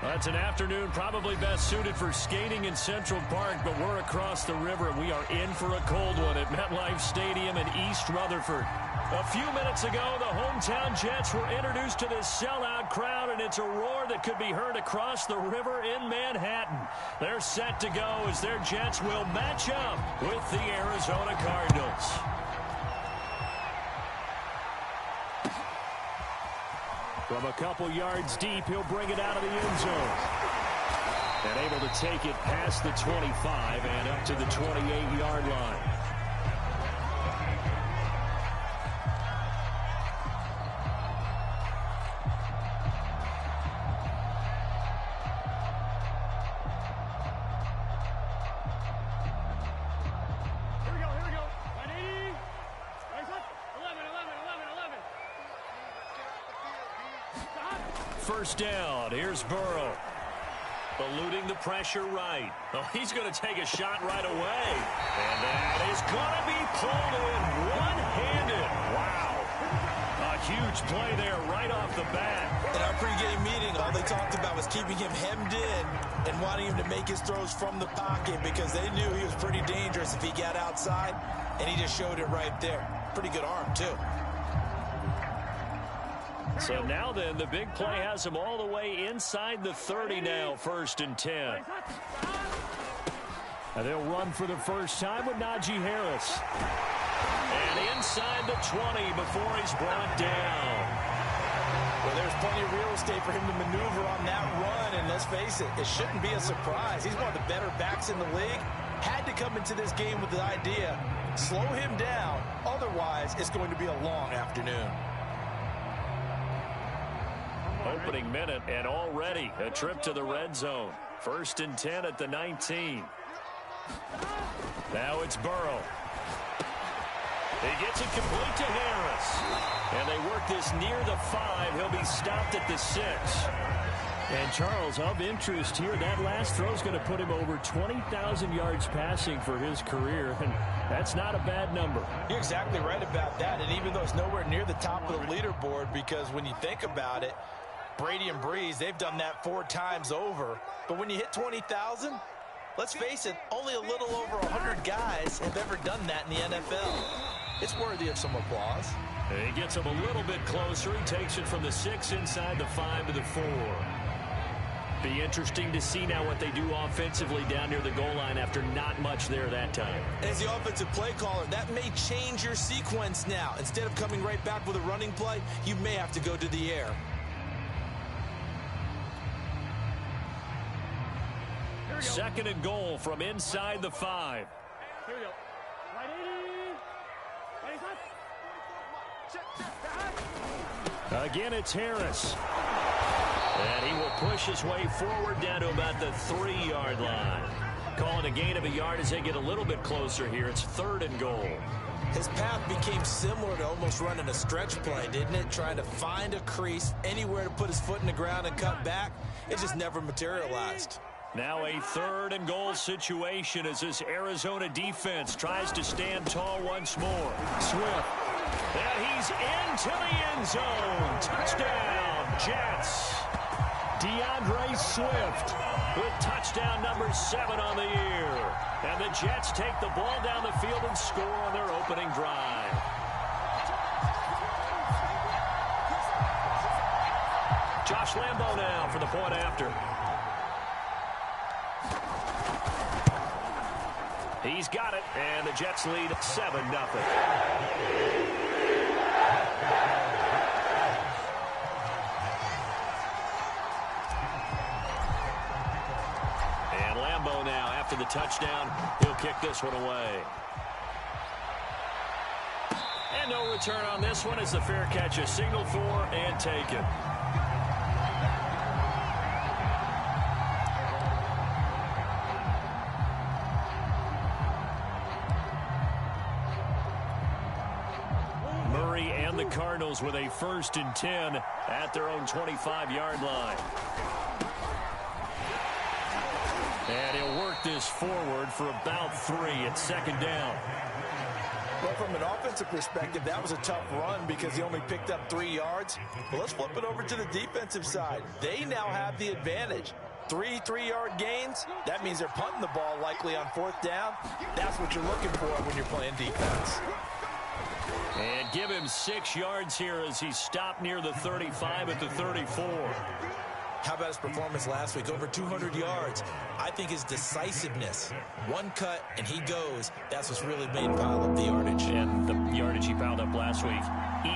That's an afternoon probably best suited for skating in Central Park, but we're across the river, and we are in for a cold one at MetLife Stadium in East Rutherford. A few minutes ago, the hometown Jets were introduced to this sellout crowd, and it's a roar that could be heard across the river in Manhattan. They're set to go as their Jets will match up with the Arizona Cardinals. From a couple yards deep, he'll bring it out of the end zone. And able to take it past the 25 and up to the 28-yard line. First down. Here's Burrow. Eluding the pressure right. Oh, he's going to take a shot right away. And that is going to be pulled in one-handed. Wow. A huge play there right off the bat. In our pregame meeting, all they talked about was keeping him hemmed in and wanting him to make his throws from the pocket because they knew he was pretty dangerous if he got outside, and he just showed it right there. Pretty good arm, too. So now then, the big play has him all the way inside the 30 now, 1st and 10. And they'll run for the first time with Najee Harris. And inside the 20 before he's brought down. Well, there's plenty of real estate for him to maneuver on that run, and let's face it, it shouldn't be a surprise. He's one of the better backs in the league. Had to come into this game with the idea, slow him down, otherwise it's going to be a long afternoon. Opening minute, and already a trip to the red zone. 1st and 10 at the 19. Now it's Burrow. He gets it complete to Harris. And they work this near the 5. He'll be stopped at the 6. And Charles, of interest here, that last throw is going to put him over 20,000 yards passing for his career, and that's not a bad number. You're exactly right about that, and even though it's nowhere near the top of the leaderboard, because when you think about it, Brady and Breeze, they've done that 4 times over. But when you hit 20,000, let's face it, only a little over 100 guys have ever done that in the NFL. It's worthy of some applause. He gets him a little bit closer. He takes it from the 6 inside the 5 to the 4. Be interesting to see now what they do offensively down near the goal line after not much there that time. As the offensive play caller, that may change your sequence now. Instead of coming right back with a running play, you may have to go to the air. Second and goal from inside the 5. Here we go. Right 80. Right Again, it's Harris. And he will push his way forward down to about the 3-yard line. Calling a gain of a yard as they get a little bit closer here. It's 3rd and goal. His path became similar to almost running a stretch play, didn't it? Trying to find a crease, anywhere to put his foot in the ground and cut back. It just never materialized. Now a 3rd and goal situation as this Arizona defense tries to stand tall once more. Swift. And he's into the end zone. Touchdown, Jets. DeAndre Swift with touchdown number 7 on the year. And the Jets take the ball down the field and score on their opening drive. Josh Lambo now for the point after. He's got it, and the Jets lead 7-0. And Lambo now, after the touchdown, he'll kick this one away. And no return on this one as the fair catch is signaled for and taken. Cardinals with a 1st and 10 at their own 25-yard line. And he'll work this forward for about 3 at 2nd down. Well, from an offensive perspective, that was a tough run because he only picked up 3 yards. But let's flip it over to the defensive side. They now have the advantage. 3 3-yard gains, that means they're punting the ball likely on 4th down. That's what you're looking for when you're playing defense. And give him 6 yards here as he stopped near the 35 at the 34. How about his performance last week? Over 200 yards. I think his decisiveness, one cut and he goes, that's what's really made him pile up the yardage. And the yardage he piled up last week,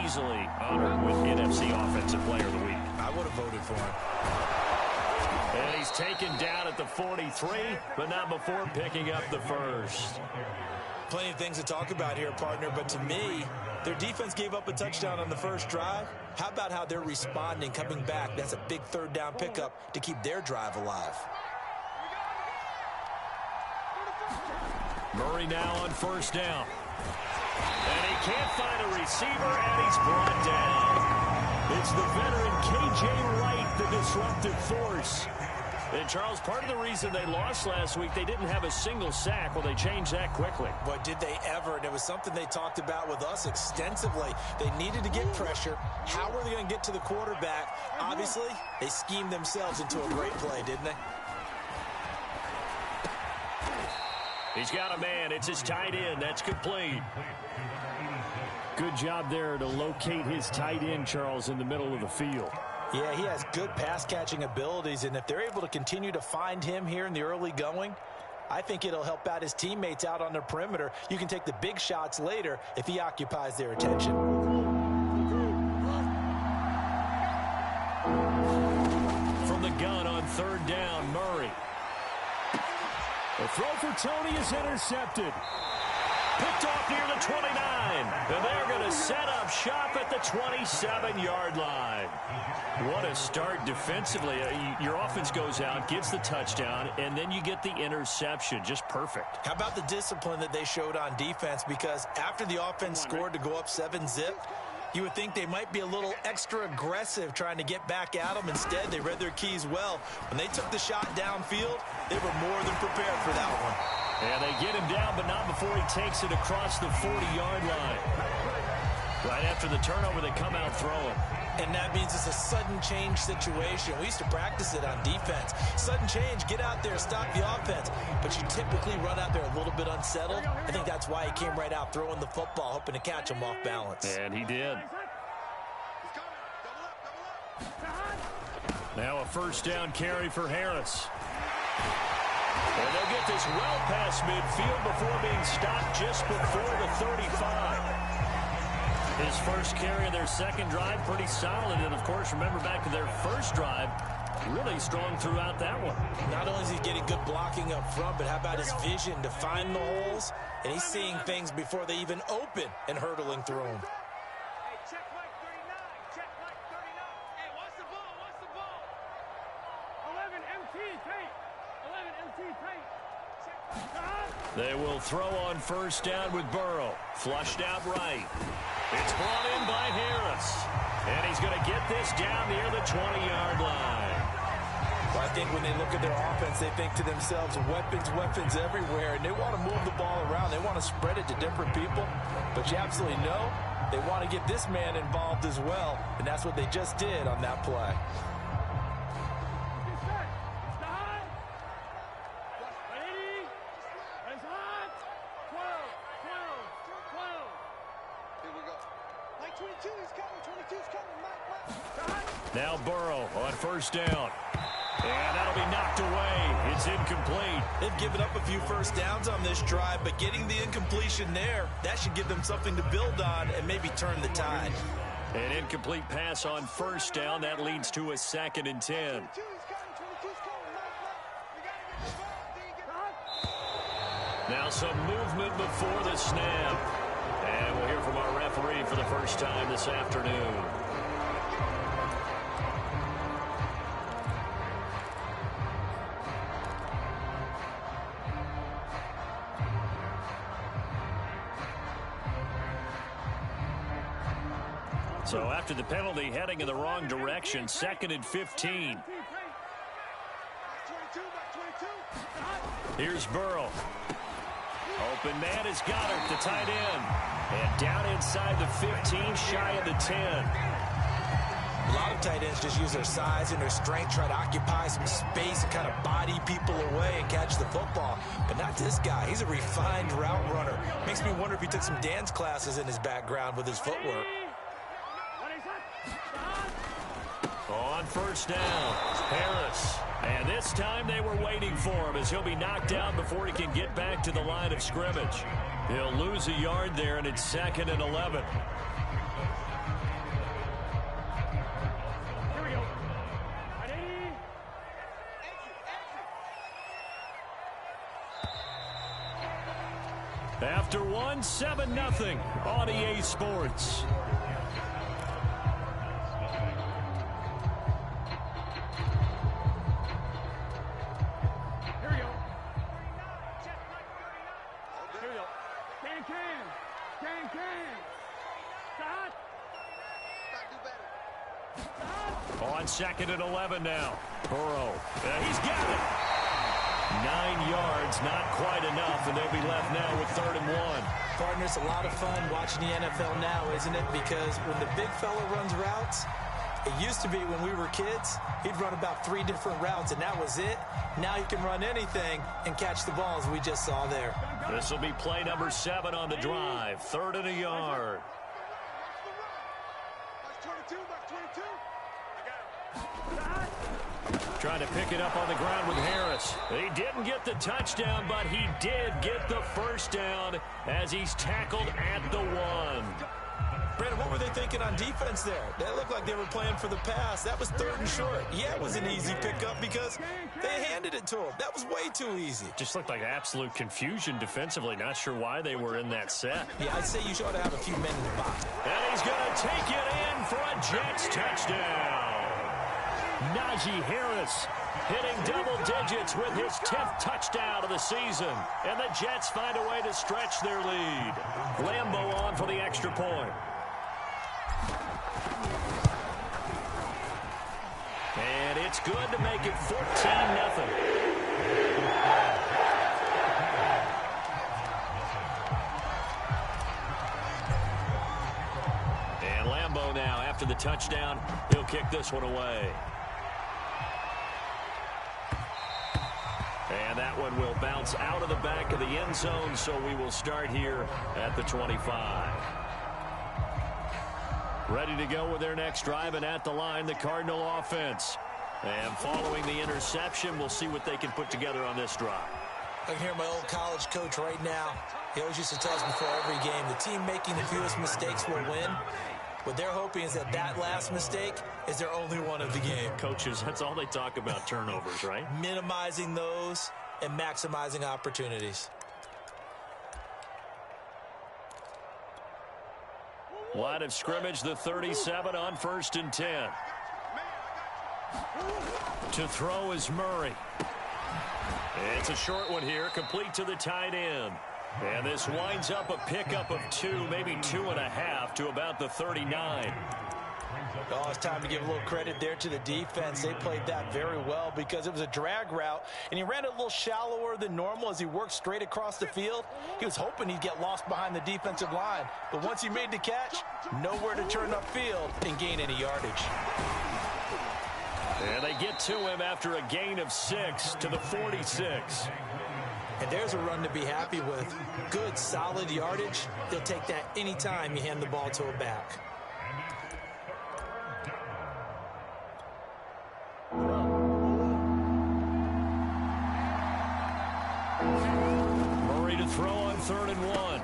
easily honored with NFC Offensive Player of the Week. I would have voted for him. And he's taken down at the 43, but not before picking up the first. Plenty of things to talk about here, partner, but to me, their defense gave up a touchdown on the first drive. How about how they're responding, coming back? That's a big 3rd down pickup to keep their drive alive. Murray now on 1st down. And he can't find a receiver, and he's brought down. It's the veteran K.J. Wright, the disruptive force. And, Charles, part of the reason they lost last week, they didn't have a single sack. Well, they changed that quickly. But did they ever? And it was something they talked about with us extensively. They needed to get pressure. How were they going to get to the quarterback? Obviously, they schemed themselves into a great play, didn't they? He's got a man. It's his tight end. That's complete. Good job there to locate his tight end, Charles, in the middle of the field. Yeah, he has good pass-catching abilities, and if they're able to continue to find him here in the early going, I think it'll help out his teammates out on the perimeter. You can take the big shots later if he occupies their attention. From the gun on 3rd down, Murray. The throw for Tony is intercepted. Picked off near the 29. And they're going to set up shop at the 27-yard line. What a start defensively. Your offense goes out, gets the touchdown, and then you get the interception. Just perfect. How about the discipline that they showed on defense? Because after the offense scored to go up 7-zip, you would think they might be a little extra aggressive trying to get back at them. Instead, they read their keys well. When they took the shot downfield, they were more than prepared for that one. And they get him down, but not before he takes it across the 40-yard line. Right after the turnover, they come out throwing. And that means it's a sudden change situation. We used to practice it on defense. Sudden change, get out there, stop the offense. But you typically run out there a little bit unsettled. I think that's why he came right out throwing the football, hoping to catch him off balance. And he did. Now a 1st down carry for Harris. And they'll get this well past midfield before being stopped just before the 35. His first carry of their 2nd drive, pretty solid. And, of course, remember back to their 1st drive, really strong throughout that one. Not only is he getting good blocking up front, but how about his vision to find the holes? And he's seeing things before they even open and hurdling through them. Hey, check Mike 39. Check Mike 39. Hey, watch the ball. Watch the ball. 11 MT paint. 11 MT paint. They will throw on 1st down with Burrow. Flushed out right. It's brought in by Harris. And he's going to get this down near the 20-yard line. Well, I think when they look at their offense, they think to themselves, weapons, weapons everywhere. And they want to move the ball around. They want to spread it to different people. But you absolutely know they want to get this man involved as well. And that's what they just did on that play. Now Burrow on 1st down. And that'll be knocked away. It's incomplete. They've given up a few 1st downs on this drive, but getting the incompletion there, that should give them something to build on and maybe turn the tide. An incomplete pass on 1st down. That leads to a 2nd and 10. Now some movement before the snap. And we'll hear from our referee for the first time this afternoon. So after the penalty, heading in the wrong direction, 2nd and 15. Here's Burrow. Open man is Goddard, the tight end. And down inside the 15, shy of the 10. A lot of tight ends just use their size and their strength, try to occupy some space and kind of body people away and catch the football. But not this guy. He's a refined route runner. Makes me wonder if he took some dance classes in his background with his footwork. On first down, Harris. And this time they were waiting for him as he'll be knocked out before he can get back to the line of scrimmage. He'll lose a yard there, and it's 2nd and 11. Here we go. Ready? After one, 7-0 on EA Sports. Here we go. Here we go. Can. Stop. On 2nd and 11 now. Burrow. He's got it. 9 yards, not quite enough, and they'll be left now with 3rd and 1. Partner, it's a lot of fun watching the NFL now, isn't it? Because when the big fella runs routes, it used to be when we were kids, he'd run about 3 different routes, and that was it. Now he can run anything and catch the balls we just saw there. This will be play number 7 on the drive. 3rd and a yard. Trying to pick it up on the ground with Harris. He didn't get the touchdown, but he did get the first down as he's tackled at the 1. Brandon, what were they thinking on defense there? That looked like they were playing for the pass. That was 3rd and short. Yeah, it was an easy pickup because they handed it to him. That was way too easy. Just looked like absolute confusion defensively. Not sure why they were in that set. Yeah, I'd say you should have a few men in the box. And he's going to take it in for a Jets touchdown. Najee Harris hitting double digits with his 10th touchdown of the season. And the Jets find a way to stretch their lead. Lambo on for the extra point. And it's good to make it 14-0. And Lambo now, after the touchdown, he'll kick this one away. And that one will bounce out of the back of the end zone, so we will start here at the 25. Ready to go with their next drive, and at the line, the Cardinal offense. And following the interception, we'll see what they can put together on this drive. I can hear my old college coach right now. He always used to tell us before every game, the team making the fewest mistakes will win. What they're hoping is that that last mistake is their only one of the game. Coaches, that's all they talk about, turnovers, right? Minimizing those and maximizing opportunities. Line of scrimmage, the 37 on 1st and 10. To throw is Murray. It's a short one here, complete to the tight end. And this winds up a pickup of 2, maybe 2.5 to about the 39. Oh, it's time to give a little credit there to the defense. They played that very well because it was a drag route, and he ran it a little shallower than normal as he worked straight across the field. He was hoping he'd get lost behind the defensive line, but once he made the catch, nowhere to turn upfield and gain any yardage. And they get to him after a gain of 6 to the 46. And there's a run to be happy with. Good, solid yardage. He'll take that anytime you hand the ball to a back. Murray to throw on 3rd and 1.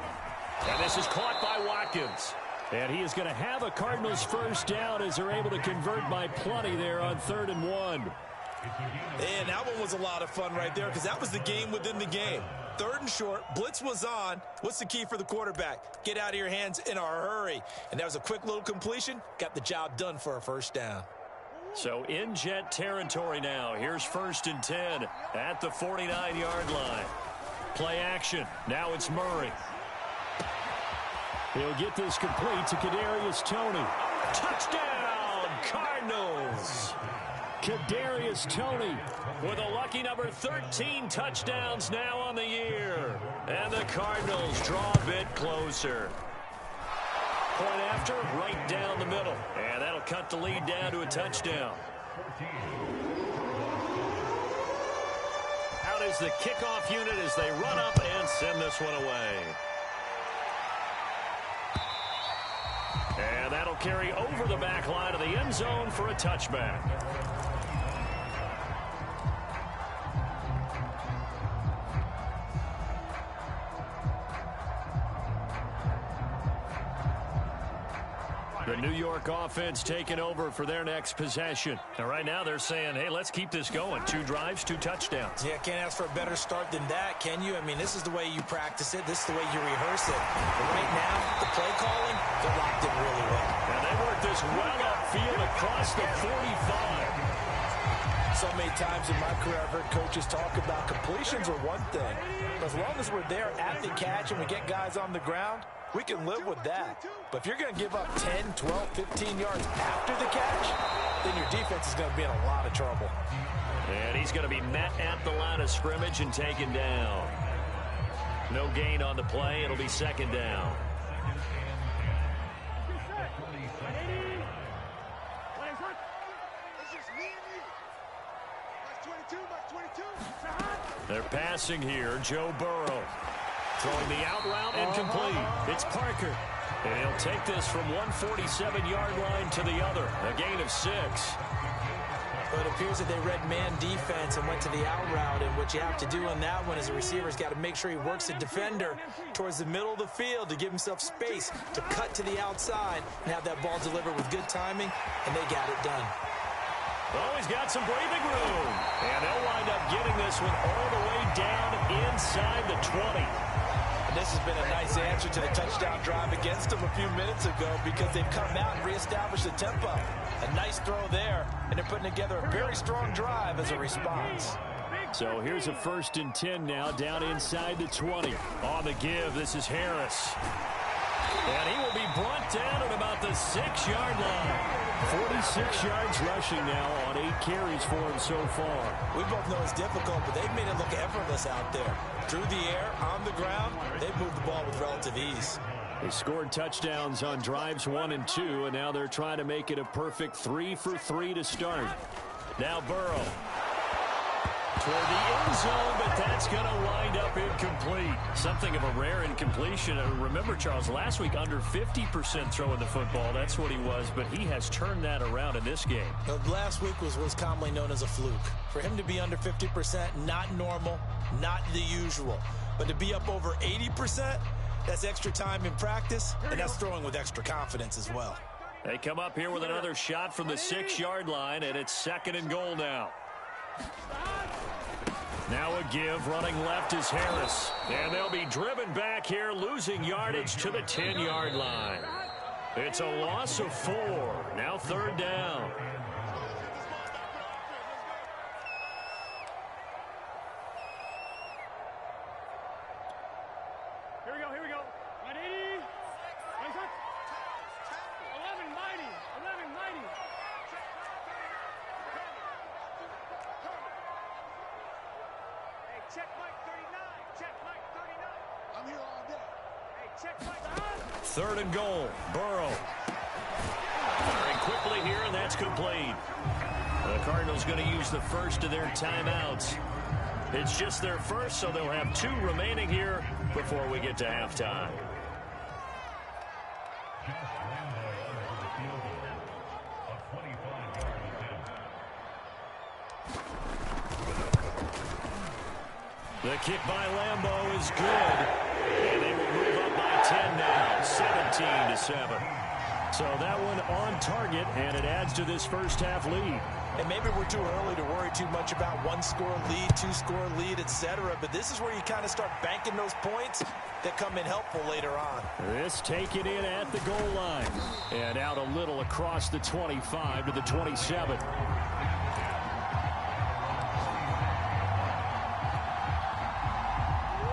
And this is caught by Watkins. And he is going to have a Cardinals first down as they're able to convert by plenty there on 3rd and 1. And that one was a lot of fun right there because that was the game within the game. 3rd and short, blitz was on. What's the key for the quarterback? Get out of your hands in a hurry. And that was a quick little completion. Got the job done for a first down. So in Jet territory now. Here's 1st and 10 at the 49-yard line. Play action. Now it's Murray. He'll get this complete to Kadarius Toney. Touchdown, Cardinals! Kadarius Toney with a lucky number 13 touchdowns now on the year. And the Cardinals draw a bit closer. Point after, right down the middle. And that'll cut the lead down to a touchdown. Out is the kickoff unit as they run up and send this one away. And that'll carry over the back line of the end zone for a touchback. The New York offense taking over for their next possession. And right now they're saying, hey, let's keep this going. 2 drives, 2 touchdowns. Yeah, can't ask for a better start than that, can you? I mean, this is the way you practice it. This is the way you rehearse it. But right now, the play calling, they're locked in really well. And they work this well upfield across the 45. So many times in my career, I've heard coaches talk about completions are one thing. But as long as we're there at the catch and we get guys on the ground, we can live with that. But if you're going to give up 10, 12, 15 yards after the catch, then your defense is going to be in a lot of trouble. And he's going to be met at the line of scrimmage and taken down. No gain on the play. It'll be second down. They're passing here. Joe Burrow throwing the out route incomplete. It's Parker. And he'll take this from 147-yard line to the other. A gain of 6. But it appears that they read man defense and went to the out route. And what you have to do on that one as a receiver is got to make sure he works the defender towards the middle of the field to give himself space to cut to the outside and have that ball delivered with good timing. And they got it done. Oh, he's got some breathing room. And they'll wind up getting this one all the way down inside the 20. And this has been a nice answer to the touchdown drive against them a few minutes ago because they've come out and reestablished the tempo. A nice throw there, and they're putting together a very strong drive as a response. So here's a 1st and 10 now down inside the 20. On the give, this is Harris. And he will be brought down at about the 6-yard line. 46 yards rushing now on 8 carries for him so far. We both know it's difficult, but they've made it look effortless out there. Through the air, on the ground, they've moved the ball with relative ease. They scored touchdowns on drives 1 and 2, and now they're trying to make it a perfect 3 for 3 to start. Now Burrow toward the end zone, but that's going to wind up incomplete. Something of a rare incompletion. Remember, Charles, last week under 50% throwing the football. That's what he was, but he has turned that around in this game. Last week was commonly known as a fluke. For him to be under 50%, not normal, not the usual. But to be up over 80%, that's extra time in practice, and that's throwing with extra confidence as well. They come up here with another shot from the 6-yard line, and it's 2nd and goal now. Now a give, running left is Harris. And they'll be driven back here, losing yardage to the 10-yard line. It's a loss of 4. Now 3rd down. Here we go, here we go. 180. 11 mighty. 11 mighty. Hey, check Mike 39. Check Mike 39. I'm here all day. Hey, check Mike. 3rd and goal. Burrow. Firing quickly here, and that's complete. The Cardinals going to use the first of their timeouts. It's just their first, so they'll have 2 remaining here before we get to halftime. The kick by Lambeau is good. And they will move up by 10 now, 17-7. So that one on target, and it adds to this first half lead. And maybe we're too early to worry too much about 1-score lead, 2-score lead, etc. But this is where you kind of start banking those points that come in helpful later on. This taken in at the goal line. And out a little across the 25 to the 27.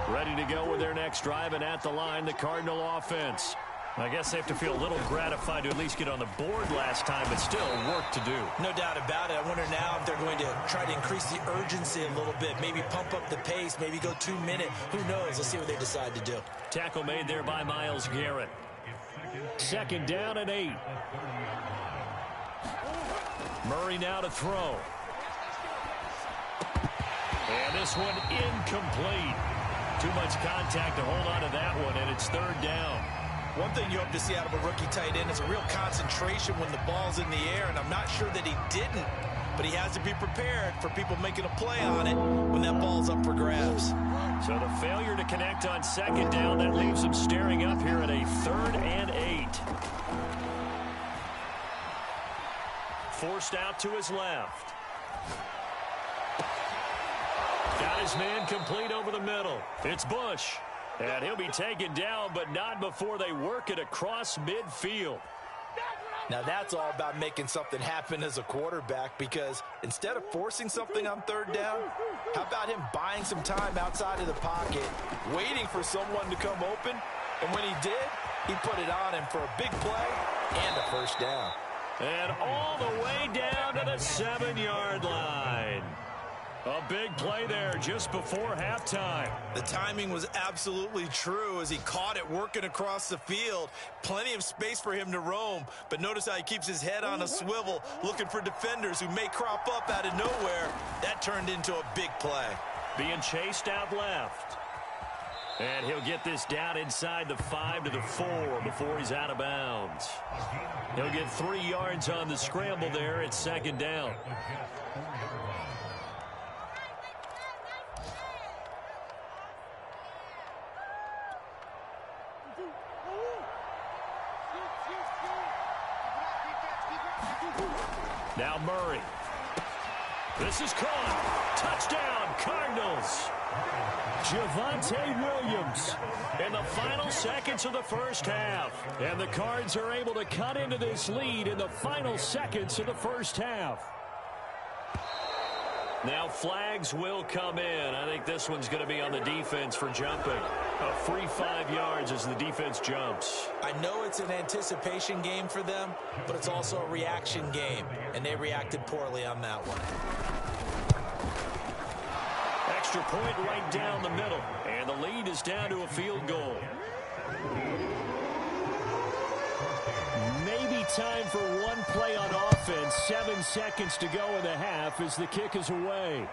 Ready to go with their next drive, and at the line, the Cardinal offense. I guess they have to feel a little gratified to at least get on the board last time, but still work to do. No doubt about it. I wonder now if they're going to try to increase the urgency a little bit, maybe pump up the pace, maybe go 2 minutes. Who knows? Let's see what they decide to do. Tackle made there by Myles Garrett. 2nd down and 8. Murray now to throw. And this one incomplete. Too much contact to hold on to that one, and it's 3rd down. One thing you hope to see out of a rookie tight end is a real concentration when the ball's in the air, and I'm not sure that he didn't, but he has to be prepared for people making a play on it when that ball's up for grabs. So the failure to connect on 2nd down, that leaves him staring up here at a 3rd and 8. Forced out to his left. Got his man complete over the middle. It's Bush. And he'll be taken down, but not before they work it across midfield. Now that's all about making something happen as a quarterback, because instead of forcing something on 3rd down, how about him buying some time outside of the pocket, waiting for someone to come open, and when he did, he put it on him for a big play and a 1st down. And all the way down to the 7-yard line. A big play there just before halftime. The timing was absolutely true as he caught it working across the field. Plenty of space for him to roam, but notice how he keeps his head on a swivel, looking for defenders who may crop up out of nowhere. That turned into a big play. Being chased out left. And he'll get this down inside the 5 to the 4 before he's out of bounds. He'll get 3 yards on the scramble there. It's 2nd down. Now Murray. This is caught. Touchdown, Cardinals. Javonte Williams in the final seconds of the 1st half. And the Cards are able to cut into this lead in the final seconds of the 1st half. Now flags will come in. I think this one's going to be on the defense for jumping. A free 5 yards as the defense jumps. I know it's an anticipation game for them, but it's also a reaction game, and they reacted poorly on that one. Extra point right down the middle, and the lead is down to a field goal. Maybe time for one play on offense. 7 seconds to go in the half as the kick is away.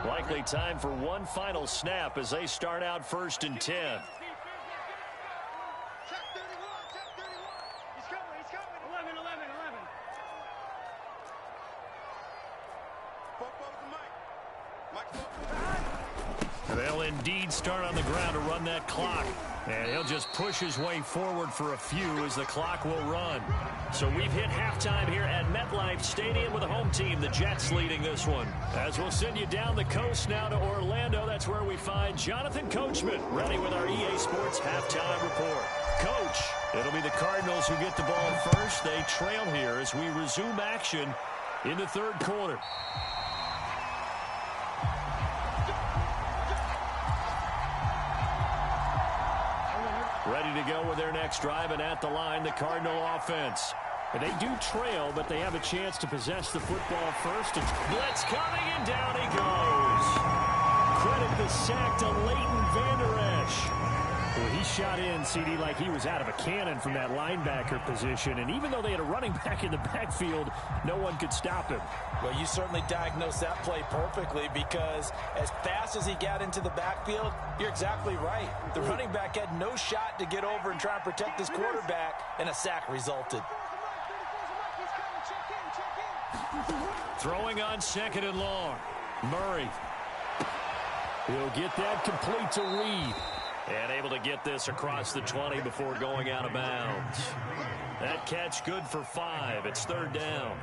Likely time for one final snap as they start out 1st and 10. Check 31, check 31. He's coming. 11, 11, 11. They'll indeed start on the ground to run that clock. And he'll just push his way forward for a few as the clock will run. So we've hit halftime here at MetLife Stadium with the home team, the Jets, leading this one. As we'll send you down the coast now to Orlando, that's where we find Jonathan Coachman, ready with our EA Sports halftime report. Coach, it'll be the Cardinals who get the ball first. They trail here as we resume action in the 3rd quarter. Ready to go with their next drive, and at the line, the Cardinal offense. And they do trail, but they have a chance to possess the football first. It's blitz coming, and down he goes. Credit the sack to Leighton Vander Esch. Well, he shot in, CD, like he was out of a cannon from that linebacker position. And even though they had a running back in the backfield, no one could stop him. Well, you certainly diagnosed that play perfectly, because as fast as he got into the backfield, you're exactly right. The running back had no shot to get over and try and protect his quarterback, and a sack resulted. Throwing on 2nd and long. Murray. He'll get that complete to Reed. And able to get this across the 20 before going out of bounds. That catch good for 5. It's 3rd down.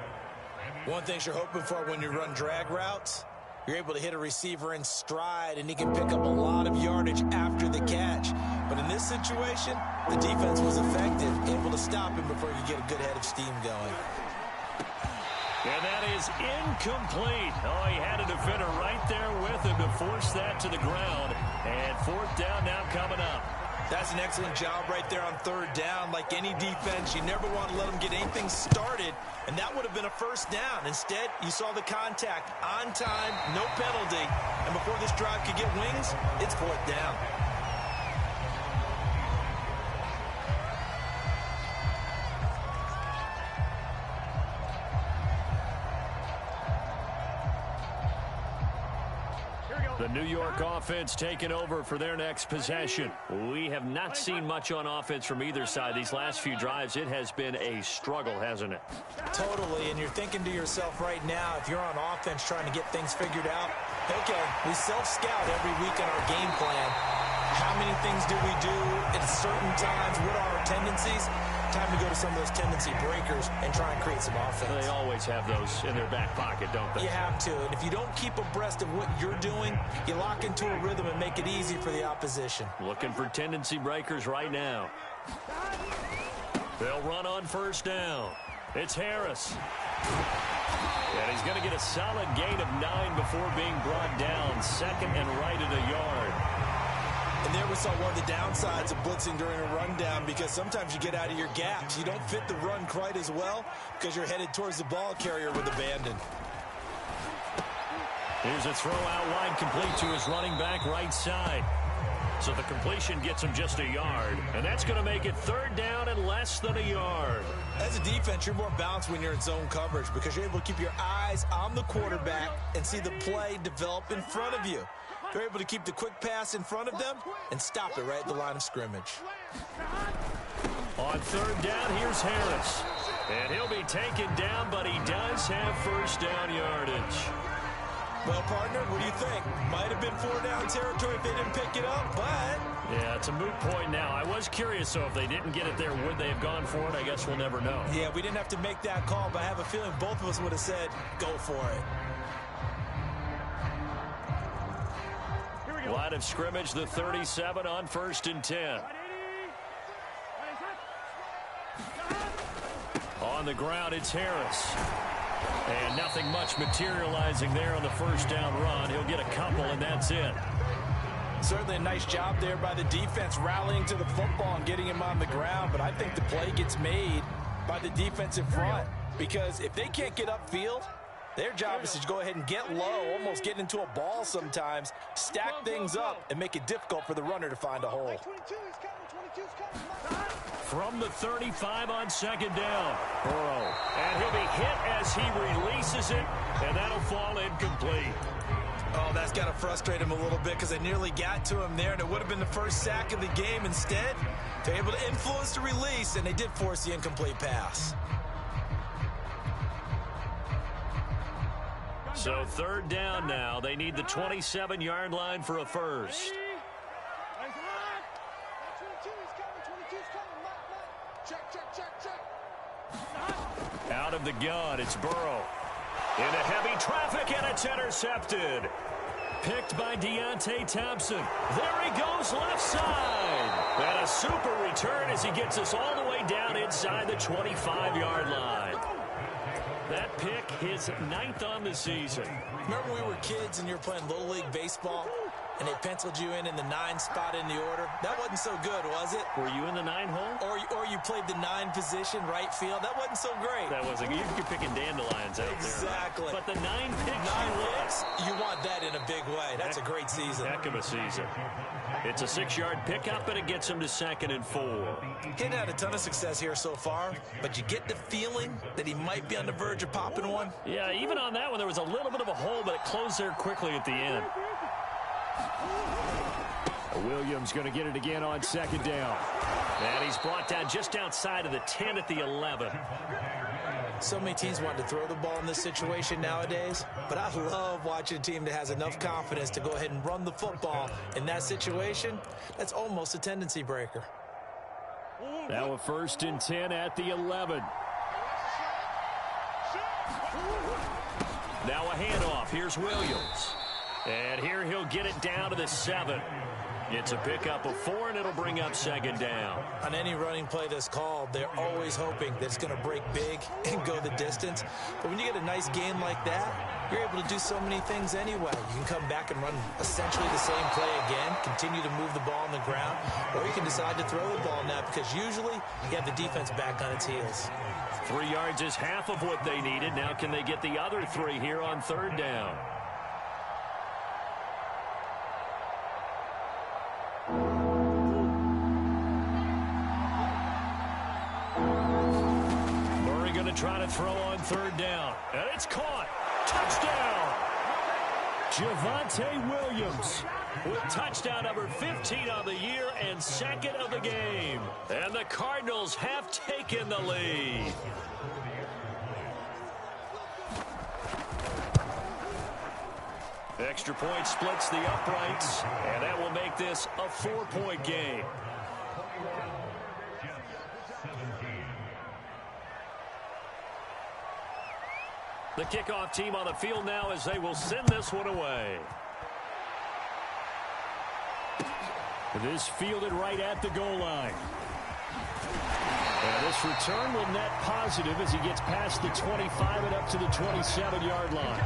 One thing you're hoping for when you run drag routes, you're able to hit a receiver in stride, and he can pick up a lot of yardage after the catch. But in this situation, the defense was effective, able to stop him before he could get a good head of steam going. And that is incomplete. Oh, he had a defender right there with him to force that to the ground. And fourth down now coming up. That's an excellent job right there on third down. Like any defense, you never want to let them get anything started, and that would have been a first down. Instead, you saw the contact on time, no penalty, and before this drive could get wings, it's fourth down. The New York offense taking over for their next possession. We have not seen much on offense from either side these last few drives. It has been a struggle, hasn't it? Totally, and you're thinking to yourself right now, if you're on offense trying to get things figured out, okay, we self-scout every week in our game plan. How many things do we do at certain times? What are our tendencies? Time to go to some of those tendency breakers and try and create some offense. They always have those in their back pocket, don't they? You have to, and if you don't keep abreast of what you're doing, you lock into a rhythm and make it easy for the opposition. Looking for tendency breakers right now. They'll run on first down. It's Harris. And he's going to get a solid gain of 9 before being brought down. Second and right at a yard. And there we saw one of the downsides of blitzing during a rundown, because sometimes you get out of your gaps. You don't fit the run quite as well because you're headed towards the ball carrier with abandon. Here's a throw out wide, complete to his running back right side. So the completion gets him just a yard, and that's going to make it third down and less than a yard. As a defense, you're more balanced when you're in zone coverage because you're able to keep your eyes on the quarterback and see the play develop in front of you. They're able to keep the quick pass in front of them and stop it right at the line of scrimmage. On third down, here's Harris. And he'll be taken down, but he does have first down yardage. Well, partner, what do you think? Might have been 4-down territory if they didn't pick it up, but... Yeah, it's a moot point now. I was curious, so if they didn't get it there, would they have gone for it? I guess we'll never know. Yeah, we didn't have to make that call, but I have a feeling both of us would have said, go for it. Line of scrimmage, the 37 on first and 10. On the ground, it's Harris. And nothing much materializing there on the first down run. He'll get a couple, and that's it. Certainly a nice job there by the defense rallying to the football and getting him on the ground, but I think the play gets made by the defense in front, because if they can't get upfield, their job is to go ahead and get low, almost get into a ball sometimes, stack things up, and make it difficult for the runner to find a hole. From the 35 on second down, Burrow. And he'll be hit as he releases it, and that'll fall incomplete. Oh, that's got to frustrate him a little bit because they nearly got to him there, and it would have been the first sack of the game. Instead, they're able to influence the release, and they did force the incomplete pass. So third down now. They need the 27-yard line for a first. Out of the gun, it's Burrow. Into heavy traffic, and it's intercepted. Picked by Deontay Thompson. There he goes, left side. And a super return as he gets us all the way down inside the 25-yard line. That pick, his 9th on the season. Remember we were kids and you were playing Little League Baseball, and they penciled you in the 9 spot in the order? That wasn't so good, was it? Were you in the 9 hole? Or you played the 9 position, right field? That wasn't so great. That wasn't good. You're picking dandelions out exactly. there. But the 9 picks, you want that in a big way. That's a great season. Heck of a season. It's a 6-yard pickup, and it gets him to 2nd and 4. He hadn't had a ton of success here so far, but you get the feeling that he might be on the verge of popping one. Yeah, even on that one, there was a little bit of a hole, but it closed there quickly at the end. Williams going to get it again on second down. And he's brought down just outside of the 10 at the 11. So many teams want to throw the ball in this situation nowadays, but I love watching a team that has enough confidence to go ahead and run the football. In that situation, that's almost a tendency breaker. Now a 1st and 10 at the 11. Now a handoff. Here's Williams. And here he'll get it down to the 7. It's a pickup of 4, and it'll bring up second down. On any running play that's called, they're always hoping that it's going to break big and go the distance. But when you get a nice game like that, you're able to do so many things anyway. You can come back and run essentially the same play again, continue to move the ball on the ground, or you can decide to throw the ball now because usually you have the defense back on its heels. 3 yards is half of what they needed. Now can they get the other 3 here on third down? Murray going to try to throw on third down. And it's caught. Touchdown! Javonte Williams with touchdown number 15 on the year and second of the game. And the Cardinals have taken the lead. Extra point splits the uprights, and that will make this a 4-point game. The kickoff team on the field now as they will send this one away. This fielded right at the goal line. And this return will net positive as he gets past the 25 and up to the 27-yard line.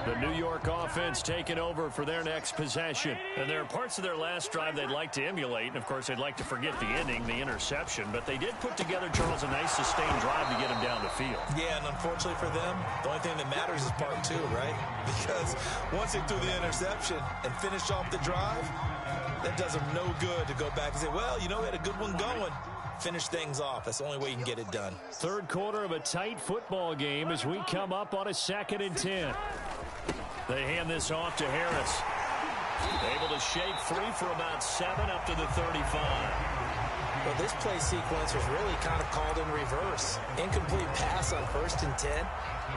The New York offense taking over for their next possession. And there are parts of their last drive they'd like to emulate. And, of course, they'd like to forget the ending, the interception. But they did put together, Charles, a nice sustained drive to get them down the field. Yeah, and unfortunately for them, the only thing that matters is part 2, right? Because once they threw the interception and finished off the drive, that does them no good to go back and say, well, you know, we had a good one going. Finish things off. That's the only way you can get it done. Third quarter of a tight football game as we come up on a 2nd and 10. They hand this off to Harris. Able to shake free for about 7 up to the 35. Well, this play sequence was really kind of called in reverse. Incomplete pass on 1st and 10.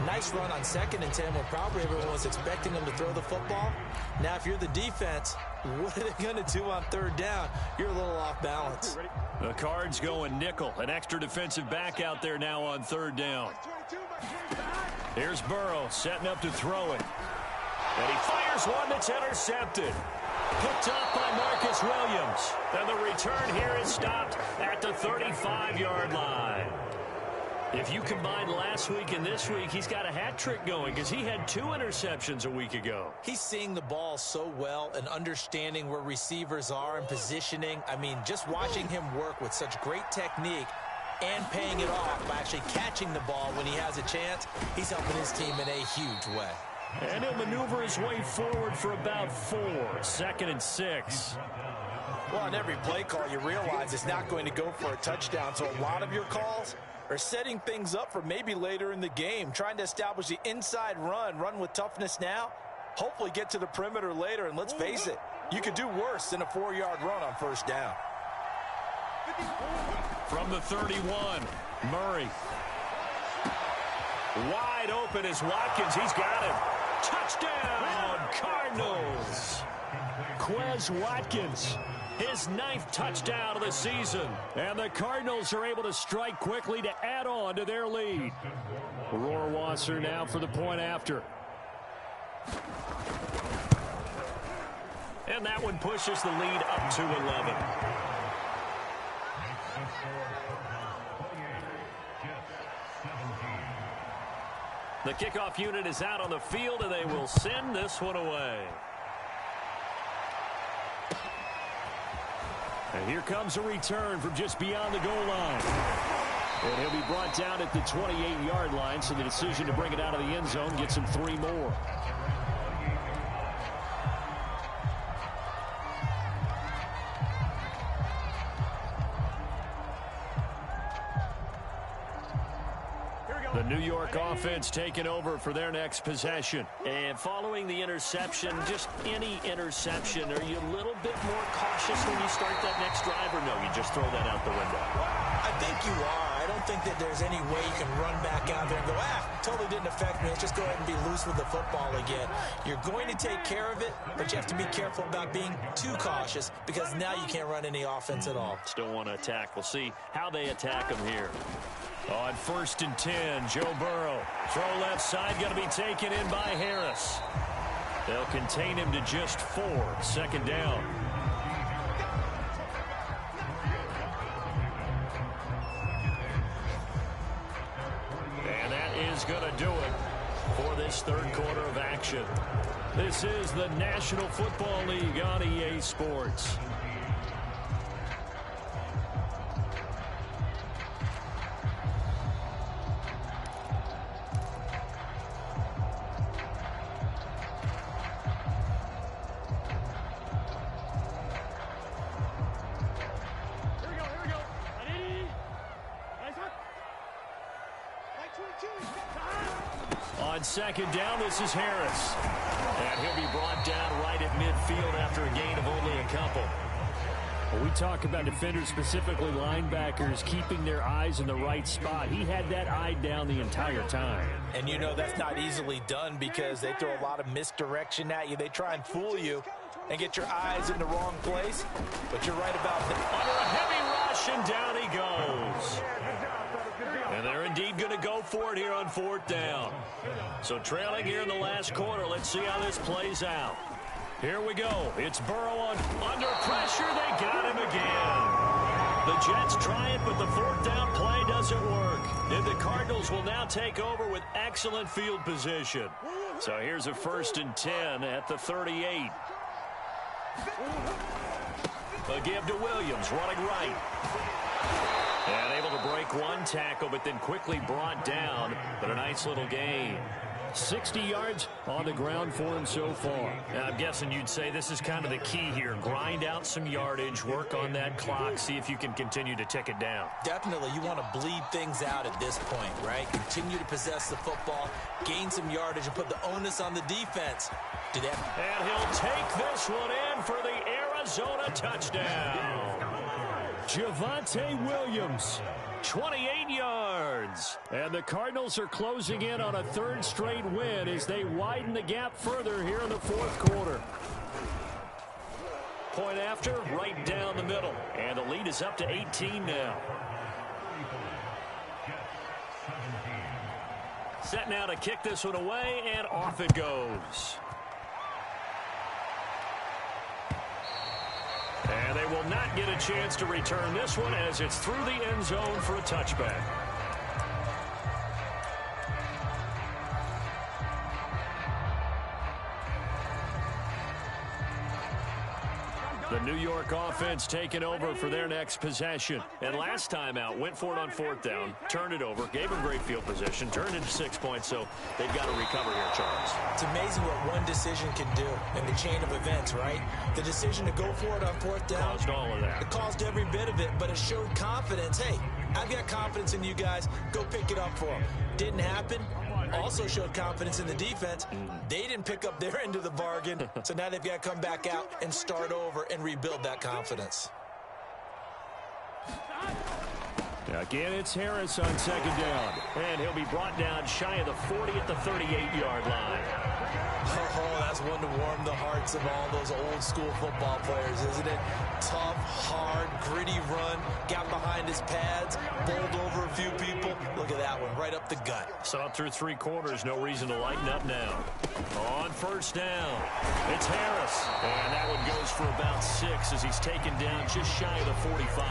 Nice run on 2nd and 10 when probably everyone was expecting them to throw the football. Now, if you're the defense, what are they going to do on 3rd down? You're a little off balance. The Cards going nickel. An extra defensive back out there now on 3rd down. Here's Burrow setting up to throw it. And he fires one that's intercepted. Picked up by Marcus Williams. And the return here is stopped at the 35-yard line. If you combine last week and this week, he's got a hat trick going because he had 2 interceptions a week ago. He's seeing the ball so well and understanding where receivers are and positioning. I mean, just watching him work with such great technique and paying it off by actually catching the ball when he has a chance, he's helping his team in a huge way. And he'll maneuver his way forward for about 4. 2nd and 6. Well, on every play call, you realize it's not going to go for a touchdown. So a lot of your calls are setting things up for maybe later in the game, trying to establish the inside run with toughness now, hopefully get to the perimeter later. And let's face it, you could do worse than a 4-yard run on 1st down. From the 31, Murray. Wide open is Watkins. He's got him. Touchdown, Cardinals. Quez Watkins, his 9th touchdown of the season. And the Cardinals are able to strike quickly to add on to their lead. Rohrwasser now for the point after. And that one pushes the lead up to 11. The kickoff unit is out on the field, and they will send this one away. And here comes a return from just beyond the goal line. And he'll be brought down at the 28-yard line, so the decision to bring it out of the end zone gets him 3 more. The New York offense taking over for their next possession. And following the interception, just any interception, are you a little bit more cautious when you start that next drive, or no, you just throw that out the window? I think you are. I I don't think that there's any way you can run back out there and go, totally didn't affect me. Let's just go ahead and be loose with the football again. You're going to take care of it, but you have to be careful about being too cautious because now you can't run any offense at all. Still want to attack. We'll see how they attack him here. On 1st and 10, Joe Burrow. Throw left side, going to be taken in by Harris. They'll contain him to just 4. 2nd down. And that is going to do it for this 3rd quarter of action. This is the National Football League on EA Sports. On 2nd down, this is Harris. And he'll be brought down right at midfield after a gain of only a couple. Well, we talk about defenders, specifically linebackers, keeping their eyes in the right spot. He had that eye down the entire time. And you know that's not easily done because they throw a lot of misdirection at you. They try and fool you and get your eyes in the wrong place. But you're right about that. Under a heavy rush, and down he goes. And they're indeed going to go for it here on 4th down. So trailing here in the last quarter. Let's see how this plays out. Here we go. It's Burrow under pressure. They got him again. The Jets try it, but the 4th down play doesn't work. And the Cardinals will now take over with excellent field position. So here's a 1st and 10 at the 38. A give to Williams, running right. And able to break one tackle, but then quickly brought down. But a nice little gain. 60 yards on the ground for him so far. And I'm guessing you'd say this is kind of the key here. Grind out some yardage, work on that clock, see if you can continue to tick it down. Definitely, you want to bleed things out at this point, right? Continue to possess the football, gain some yardage, and put the onus on the defense. Do that. And he'll take this one in for the Arizona touchdown. Javonte Williams, 28 yards. And the Cardinals are closing in on a 3rd straight win as they widen the gap further here in the 4th quarter. Point after, right down the middle. And the lead is up to 18 now. Set now to kick this one away, and off it goes. And they will not get a chance to return this one as it's through the end zone for a touchback. The New York offense taking over for their next possession. And last time out, went for it on 4th down, turned it over, gave them great field position, turned into 6 points, so they've got to recover here, Charles. It's amazing what one decision can do in the chain of events, right? The decision to go for it on 4th down. Caused all of that. It caused every bit of it, but it showed confidence. Hey, I've got confidence in you guys. Go pick it up for them. Didn't happen. Also showed confidence in the defense. They didn't pick up their end of the bargain, so now they've got to come back out and start over and rebuild that confidence. Again, it's Harris on 2nd down. And he'll be brought down shy of the 40 at the 38-yard line. Oh, that's one to warm the hearts of all those old-school football players, isn't it? Tough, hard, gritty run, got behind his pads, bowled over a few people. Look at that one, right up the gut. Saw it through 3 quarters, no reason to lighten up now. On 1st down, it's Harris. And that one goes for about 6 as he's taken down just shy of the 45.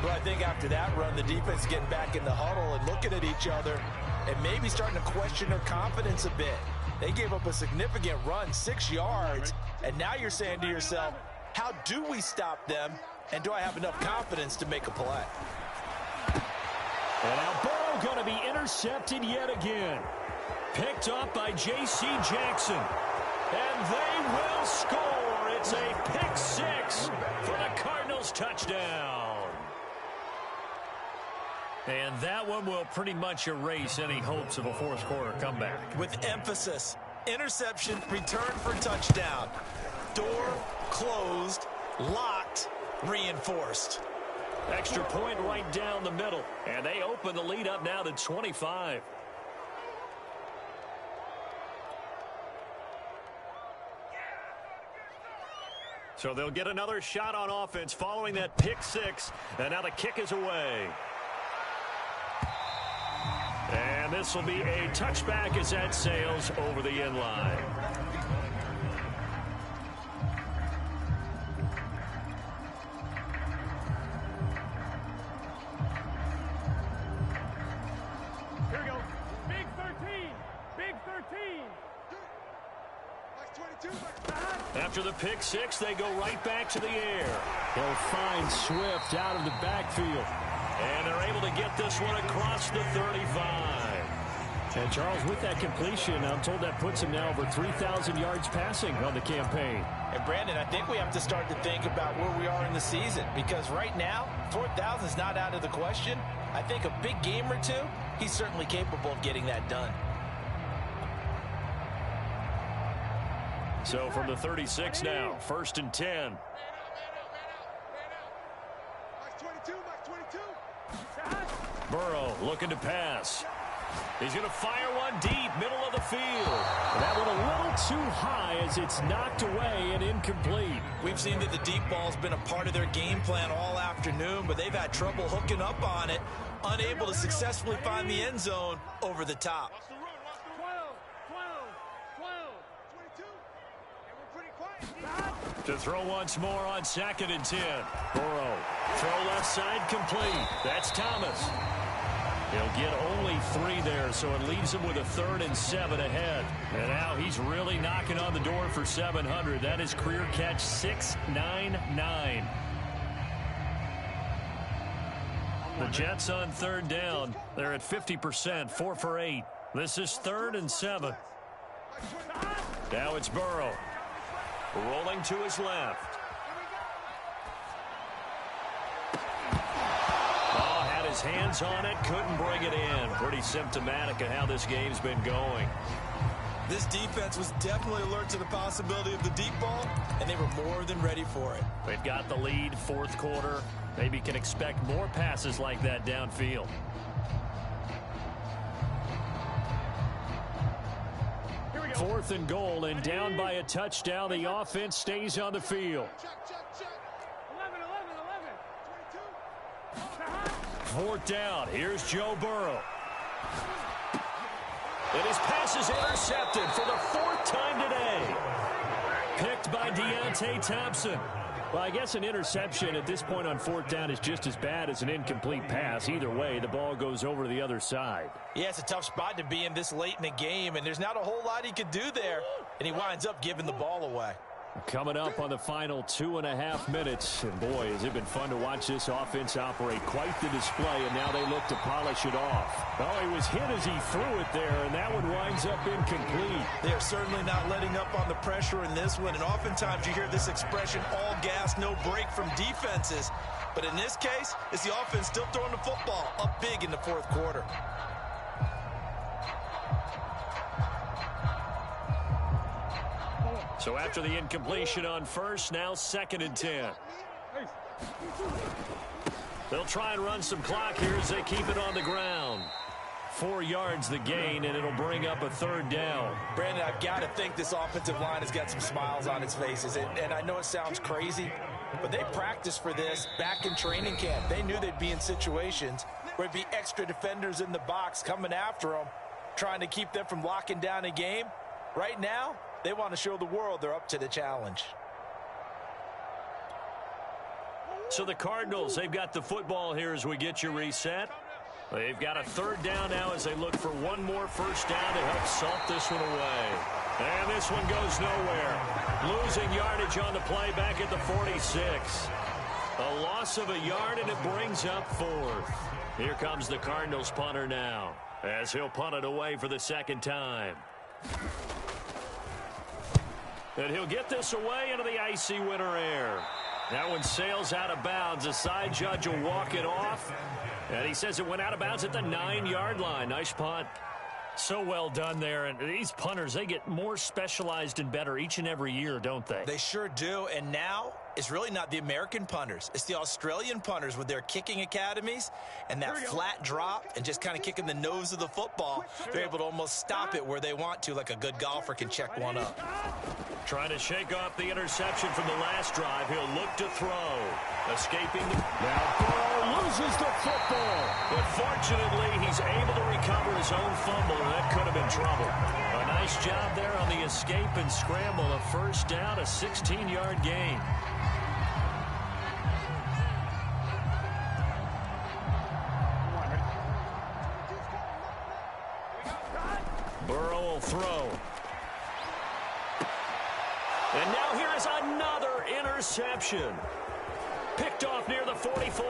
Well, I think after that run, the defense is getting back in the huddle and looking at each other and maybe starting to question their confidence a bit. They gave up a significant run, 6 yards, and now you're saying to yourself, how do we stop them, and do I have enough confidence to make a play? And now Burrow going to be intercepted yet again. Picked up by J.C. Jackson. And they will score. It's a pick 6 for the Cardinals touchdown. And that one will pretty much erase any hopes of a 4th quarter comeback. With emphasis, interception, return for touchdown. Door closed, locked, reinforced. Extra point right down the middle. And they open the lead up now to 25. So they'll get another shot on offense following that pick six. And now the kick is away. And this will be a touchback as that sails over the end line. Here we go. Big 13. Big 13. After the pick six, they go right back to the air. He'll find Swift out of the backfield. And they're able to get this one across the 35. And Charles, with that completion, I'm told that puts him now over 3,000 yards passing on the campaign. And Brandon, I think we have to start to think about where we are in the season, because right now, 4,000 is not out of the question. I think a big game or two, he's certainly capable of getting that done. So from the 36 now, 1st and 10. Burrow looking to pass. He's going to fire one deep, middle of the field. That one a little too high as it's knocked away and incomplete. We've seen that the deep ball's been a part of their game plan all afternoon, but they've had trouble hooking up on it, unable to successfully find the end zone over the top. 22. To throw once more on 2nd and 10. Burrow, throw left side complete. That's Thomas. He'll get only 3 there, so it leaves him with a 3rd and 7 ahead. And now he's really knocking on the door for 700. That is career catch 699. The Jets on 3rd down. They're at 50%, 4 for 8. This is 3rd and 7. Now it's Burrow. Rolling to his left. His hands on it, couldn't bring it in. Pretty symptomatic of how this game's been going. This defense was definitely alert to the possibility of the deep ball, and they were more than ready for it. They've got the lead, 4th quarter. Maybe can expect more passes like that downfield. Here we go. 4th and goal, and down by a touchdown. The offense stays on the field. 4th down. Here's Joe Burrow. And his pass is intercepted for the 4th time today. Picked by Deontay Thompson. Well, I guess an interception at this point on 4th down is just as bad as an incomplete pass. Either way, the ball goes over to the other side. Yeah, it's a tough spot to be in this late in the game, and there's not a whole lot he could do there, and he winds up giving the ball away. Coming up on the final 2.5 minutes. And boy, has it been fun to watch this offense operate. Quite the display, and now they look to polish it off. Oh, he was hit as he threw it there, and that one winds up incomplete. They're certainly not letting up on the pressure in this one, and oftentimes you hear this expression, all gas, no break from defenses. But in this case, it's the offense still throwing the football up big in the 4th quarter. So after the incompletion on 1st, now 2nd and 10. They'll try and run some clock here as they keep it on the ground. 4 yards the gain, and it'll bring up a 3rd down. Brandon, I've got to think this offensive line has got some smiles on its faces. And I know it sounds crazy, but they practiced for this back in training camp. They knew they'd be in situations where it'd be extra defenders in the box coming after them, trying to keep them from locking down a game. Right now, they want to show the world they're up to the challenge. So the Cardinals, they've got the football here as we get you reset. They've got a 3rd down now as they look for one more 1st down to help salt this one away. And this one goes nowhere. Losing yardage on the play back at the 46. A loss of a yard, and it brings up 4th. Here comes the Cardinals punter now as he'll punt it away for the 2nd time. And he'll get this away into the icy winter air. That one sails out of bounds. The side judge will walk it off. And he says it went out of bounds at the 9-yard line. Nice punt. So well done there. And these punters, they get more specialized and better each and every year, don't they? They sure do. And now is really not the American punters. It's the Australian punters with their kicking academies and that flat drop and just kind of kicking the nose of the football. They're able to almost stop it where they want to, like a good golfer can check one up. Trying to shake off the interception from the last drive. He'll look to throw. Escaping. Now Burrow loses the football. But fortunately, he's able to recover his own fumble, and that could have been trouble. A nice job there on the escape and scramble. A first down, a 16-yard gain. Burrow will throw. And now here is another interception. Picked off near the 44.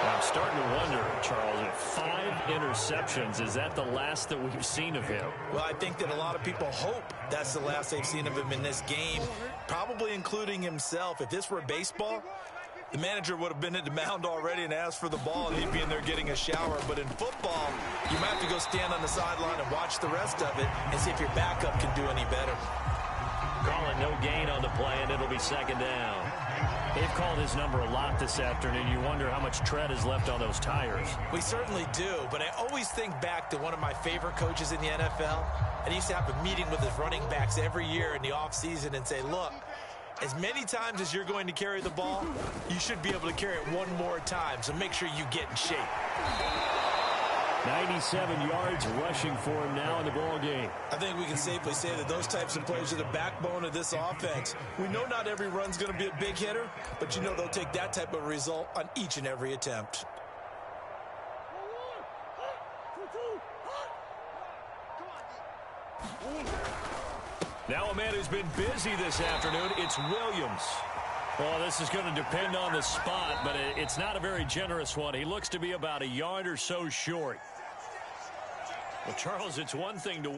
I'm starting to wonder, Charles, if 5 interceptions, is that the last that we've seen of him? Well, I think that a lot of people hope that's the last they've seen of him in this game, probably including himself. If this were baseball, the manager would have been at the mound already and asked for the ball, and he'd be in there getting a shower. But in football, you might have to go stand on the sideline and watch the rest of it and see if your backup can do any better. Calling no gain on the play, and it'll be second down. They've called his number a lot this afternoon. You wonder how much tread is left on those tires. We certainly do, but I always think back to one of my favorite coaches in the NFL. And he used to have a meeting with his running backs every year in the offseason and say, look, as many times as you're going to carry the ball, you should be able to carry it one more time, so make sure you get in shape. 97 yards rushing for him now in the ball game. I think we can safely say that those types of plays are the backbone of this offense. We know not every run's going to be a big hitter, but you know they'll take that type of result on each and every attempt. Now a man who's been busy this afternoon, it's Williams. Well, this is going to depend on the spot, but it's not a very generous one. He looks to be about a yard or so short. Well, Charles, it's one thing to